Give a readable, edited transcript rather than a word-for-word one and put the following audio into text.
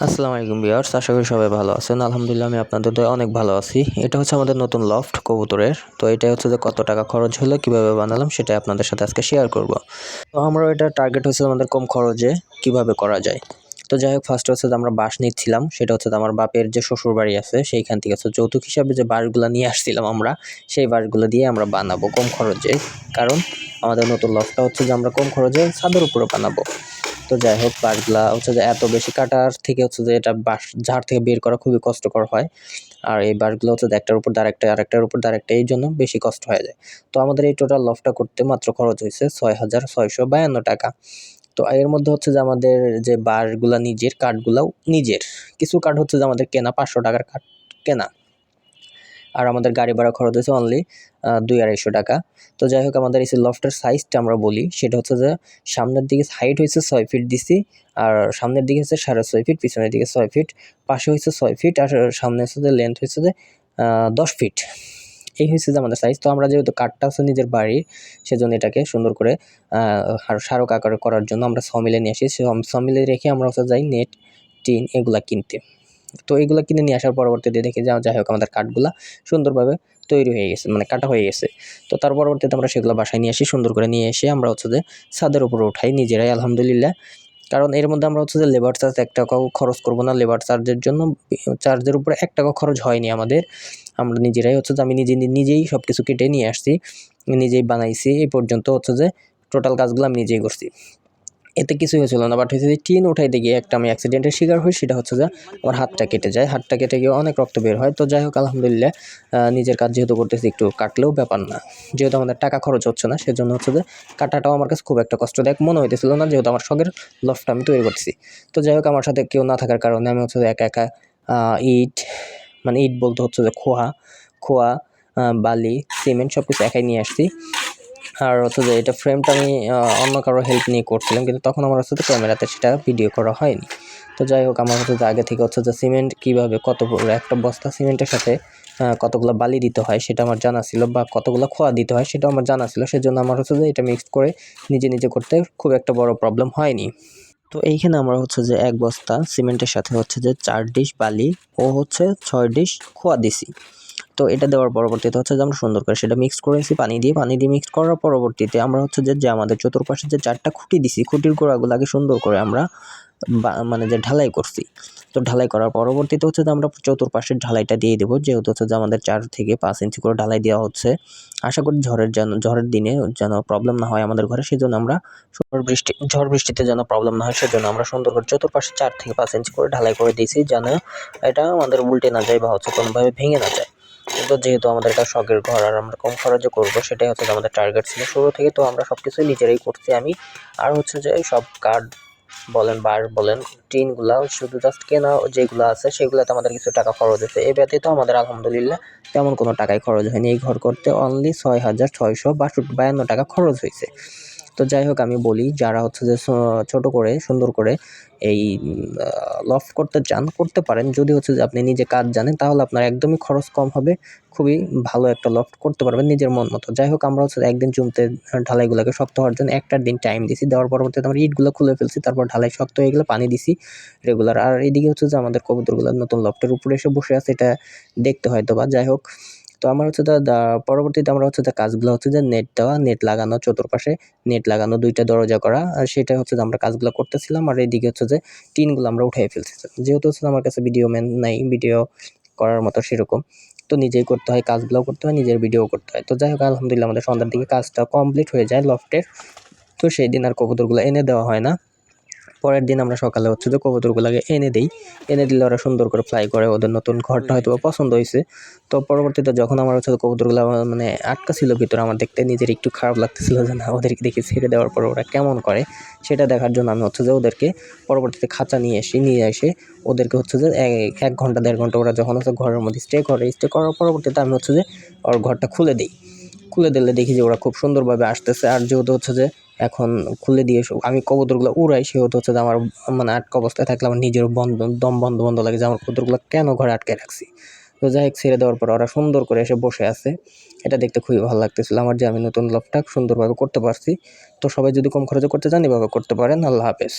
আসসালামু আলাইকুম ভিউয়ার্স, আশা করি সবাই ভালো আছেন। আলহামদুলিল্লাহ আমি আপনাদের দয়ায় অনেক ভালো আছি। এটা হচ্ছে আমাদের নতুন লফট কবুতরের। তো এটা হচ্ছে যে কত টাকা খরচ হলো, কিভাবে বানালাম সেটা আপনাদের সাথে আজকে শেয়ার করব। তো আমরা এটা টার্গেট হচ্ছে আমাদের কম খরচে কিভাবে করা যায়। তো যাই হোক, ফার্স্ট হচ্ছে যে আমরা বাঁশ নিচ্ছিলাম, সেটা হচ্ছে আমার বাপের যে শ্বশুর বাড়ি আছে সেইখান থেকে হচ্ছে যৌতুক হিসাবে যে বাঁশগুলো নিয়ে আসছিলাম আমরা, সেই বাঁশগুলো দিয়ে আমরা বানাবো কম খরচে। কারণ আমাদের নতুন লফটটা হচ্ছে যে আমরা কম খরচে ছাদের উপরে বানাবো। তো যাই হোক, বাঁশগুলা হচ্ছে যে এত বেশি কাটার থেকে হচ্ছে যে এটা বাঁশ ঝাড় থেকে বের করা খুবই কষ্টকর হয়। আর এই বাঁশগুলো হচ্ছে যে একটার উপর আরেকটা, আরেকটার উপর আরেকটা, এই জন্য বেশি কষ্ট হয়ে যায়। তো আমাদের এই টোটাল লফটটা করতে মাত্র খরচ হয়েছে ৬,৬৫২ টাকা। তো এর মধ্যে হচ্ছে যে আমাদের যে বাঁশগুলা নিজের, কাঠগুলাও নিজের, কিছু কাঠ হচ্ছে যে আমাদের কেনা, ৫০০ টাকার কাঠ কেনা। আর আমাদের গাড়ি ভাড়া খরচ হয়েছে অনলি ২-২৫০ টাকা। তো যাই হোক, আমাদের এই যে লফটের সাইজটা আমরা বলি, সেটা হচ্ছে যে সামনের দিকে হাইট হয়েছে ৬ ফিট দিছি, আর সামনের দিকে হচ্ছে ৬.৫ ফিট, পিছনের দিকে ৬ ফিট, পাশে হয়েছে ৬ ফিট, আর সামনে হচ্ছে যে লেন্থ হয়েছে যে ১০ ফিট। এই হচ্ছে যে আমাদের সাইজ। তো আমরা যেহেতু কাঠটা হচ্ছে নিজের বাড়ির, সেজন্য এটাকে সুন্দর করে স্মারক আকারে করার জন্য আমরা সমিলে নিয়ে আসি। সমিলে রেখে আমরা হচ্ছে যাই নেট, টিন এগুলা কিনতে। তো এগুলো কিনে নিয়ে আসার পরবর্তীতে দেখি যে যাই হোক আমাদের কাঠগুলা সুন্দরভাবে তৈরি হয়ে গেছে, মানে কাটা হয়ে গেছে। তো তার পরবর্তীতে আমরা সেগুলো বাসায় নিয়ে আসি, সুন্দর করে নিয়ে এসে আমরা হচ্ছে যে ছাদের উপরে উঠাই নিজেরাই, আলহামদুলিল্লাহ। কারণ এর মধ্যে আমরা হচ্ছে যে লেবার চার্জ ১ টাকাও খরচ করব না। লেবার চার্জের জন্য চার্জের উপরে ১ টাকাও খরচ হয়নি আমাদের। আমরা নিজেরাই হচ্ছে যে আমি নিজেই সব কিছু কেটে নিয়ে আসছি, নিজেই বানাইছি। এই পর্যন্ত হচ্ছে যে টোটাল কাজগুলো আমি নিজেই করছি। এতে কিছুই হয়েছিল না, বাট হচ্ছে যে টিন উঠাইতে গিয়ে একটা আমি অ্যাক্সিডেন্টের শিকার হই। সেটা হচ্ছে যে আমার হাতটা কেটে যায়, হাতটা কেটে গিয়ে অনেক রক্ত বের হয়। তো যাই হোক, আলহামদুলিল্লাহ নিজের কাজ যেহেতু করতেছি, একটু কাটলেও ব্যাপার না। যেহেতু আমাদের টাকা খরচ হচ্ছে না, সেজন্য হচ্ছে যে কাটাটাও আমার কাছে খুব একটা কষ্টদায়ক মনে হইতেছিল না, যেহেতু আমার শখের লফটটা আমি তৈরি করতেছি। তো যাই হোক, আমার সাথে কেউ না থাকার কারণে আমি হচ্ছে যে একা একা ইট, মানে ইট বলতে হচ্ছে যে খোয়া, বালি, সিমেন্ট সব কিছু একাই নিয়ে আসছি। আর হচ্ছে যে এটা ফ্রেমটা আমি অন্য কারো হেল্প নিয়ে করছিলাম, কিন্তু তখন আমার হচ্ছে ক্যামেরাতে সেটা ভিডিও করা হয়নি। তো যাই হোক, আমার হচ্ছে যে আগে থেকে হচ্ছে যে সিমেন্ট কীভাবে, কত একটা বস্তা সিমেন্টের সাথে কতগুলো বালি দিতে হয় সেটা আমার জানা ছিল, বা কতগুলো খোয়া দিতে হয় সেটাও আমার জানা ছিল। সেজন্য আমার হচ্ছে যে এটা মিক্সড করে নিজে করতে খুব একটা বড় প্রবলেম হয়নি। তো এইখানে আমরা হচ্ছে যে ১ বস্তা সিমেন্টের সাথে হচ্ছে যে ৪ ডিশ বালি ও হচ্ছে ৬ ডিশ খোয়া দিছি। তো এটা দেওয়ার পরবর্তীতে হচ্ছে যে আমরা সুন্দর করে সেটা মিক্স করেছি পানি দিয়ে মিক্স করার পরবর্তীতে আমরা হচ্ছে যে আমাদের চতুর্পাশে যে ৪টা খুঁটি দিছি, খুঁটির গোড়াগুলো আগে সুন্দর করে আমরা মানে যে ঢালাই করছি। তো ঢালাই করার পরবর্তীতে হচ্ছে যে আমরা চতুর্পাশের ঢালাইটা দিয়ে দেবো, যেহেতু হচ্ছে যে আমাদের ৪ থেকে ৫ ইঞ্চি করে ঢালাই দেওয়া হচ্ছে। আশা করি ঝড়ের দিনে যেন প্রবলেম না হয় আমাদের ঘরে, সেজন্য আমরা ঝড় বৃষ্টিতে যেন প্রবলেম না হয়, সেজন্য আমরা সুন্দর করে চতুর্পাশে ৪ থেকে ৫ ইঞ্চি করে ঢালাই করে দিয়েছি, যেন এটা আমাদের উল্টে না যায় বা হচ্ছে কোনোভাবে ভেঙে না যায়। কিন্তু যেহেতু আমাদের এটা শখের ঘর আর আমরা কম খরচে করবো, সেটাই হচ্ছে আমাদের টার্গেট ছিল শুরু থেকে। তো আমরা সবকিছু নিজেরাই করছি আমি। আর হচ্ছে যে সব কাঠ বলেন, বাঁশ বলেন, টিনগুলা শুধু জাস্ট কেনা যেগুলো আছে সেগুলোতে আমাদের কিছু টাকা খরচ হয়েছে। এই ব্যতীত আমাদের আলহামদুলিল্লাহ তেমন কোনো টাকাই খরচ হয়নি। এই ঘর করতে অনলি ৬,৬৫২ টাকা খরচ হয়েছে। তো যাই হোক, আমি বলি যারা হচ্ছে যে ছোট করে সুন্দর করে এই লফট করতে চান, করতে পারেন। যদি হচ্ছে যে আপনি নিজে কাজ জানেন, তাহলে আপনার একদমই খরচ কম হবে, খুবই ভালো একটা লফট করতে পারবেন নিজের মন মতো। যাই হোক, আমরা হচ্ছে একদিন জমতে ঢালাইগুলোকে শক্ত হওয়ার জন্য একটা দিন টাইম দিছি, দেওয়ার পরবর্তীতে আমরা ইটগুলো খুলে ফেলছি, তারপর ঢালাই শক্ত হয়ে গেলে পানি দিছি রেগুলার। আর এইদিকে হচ্ছে যে আমাদের কবুতরগুলো নতুন লফটের উপরে এসে বসে আছে, এটা দেখতে হয়তো বা। যাই হোক, তো আমার হচ্ছে পরবর্তীতে আমরা হচ্ছে যে কাজগুলো হচ্ছে যে নেট দেওয়া, নেট লাগানো, চতুর্পাশে নেট লাগানো, ২টা দরজা করা, আর সেটা হচ্ছে যে আমরা কাজগুলো করতেছিলাম। আর এইদিকে হচ্ছে যে টিনগুলো আমরা উঠিয়ে ফেলছি, যেহেতু হচ্ছে আমার কাছে ভিডিও ম্যান নাই ভিডিও করার মতো সেরকম। তো নিজেই করতে হয়, কাজগুলোও করতে হয়, নিজের ভিডিও করতে হয়। তো যাই হোক, আলহামদুলিল্লাহ আমাদের সন্ধ্যার দিকে কাজটা কমপ্লিট হয়ে যায় লফটের। তো সেই দিন আর কবুতরগুলো এনে দেওয়া হয় না। পরের দিন আমরা সকালে হচ্ছে যে কবুতরগুলোকে এনে দিই। এনে দিলে ওরা সুন্দর করে ফ্লাই করে, ওদের নতুন ঘরটা হয়তো পছন্দ হয়েছে। তো পরবর্তীতে যখন আমার হচ্ছে কবুতরগুলো মানে আটকা ছিল ভিতরে, আমার দেখতে নিজের একটু খারাপ লাগতেছিল যে না, ওদেরকে দেখে ছেড়ে দেওয়ার পর ওরা কেমন করে সেটা দেখার জন্য আমি হচ্ছে যে ওদেরকে পরবর্তীতে খাঁচা নিয়ে এসে ওদেরকে হচ্ছে যে ১ ঘন্টা ১.৫ ঘন্টা ওরা যখন হচ্ছে ঘরের মধ্যে স্টে করার পরবর্তীতে আমি হচ্ছে যে ওর ঘরটা খুলে দিই। খুলে দিলে দেখি যে ওরা খুব সুন্দরভাবে আসতেছে। আর যেহেতু হচ্ছে যে এখন খুলে দিয়ে আমি কবুতরগুলো উড়াই, সেহেতু হচ্ছে যে আমার মানে আটকা অবস্থায় থাকলে আমার নিজেরও দম বন্ধ লাগে যে আমার কবুতরগুলো কেন ঘরে আটকে রাখছি। তো যাই হোক, ছেড়ে দেওয়ার পর ওরা সুন্দর করে এসে বসে আছে, এটা দেখতে খুবই ভালো লাগতেছিল আমার, যে আমি নতুন লফটটা সুন্দরভাবে করতে পারছি। তো সবাই যদি কম খরচে করতে চান, এভাবে করতে পারেন। আল্লাহ হাফেজ।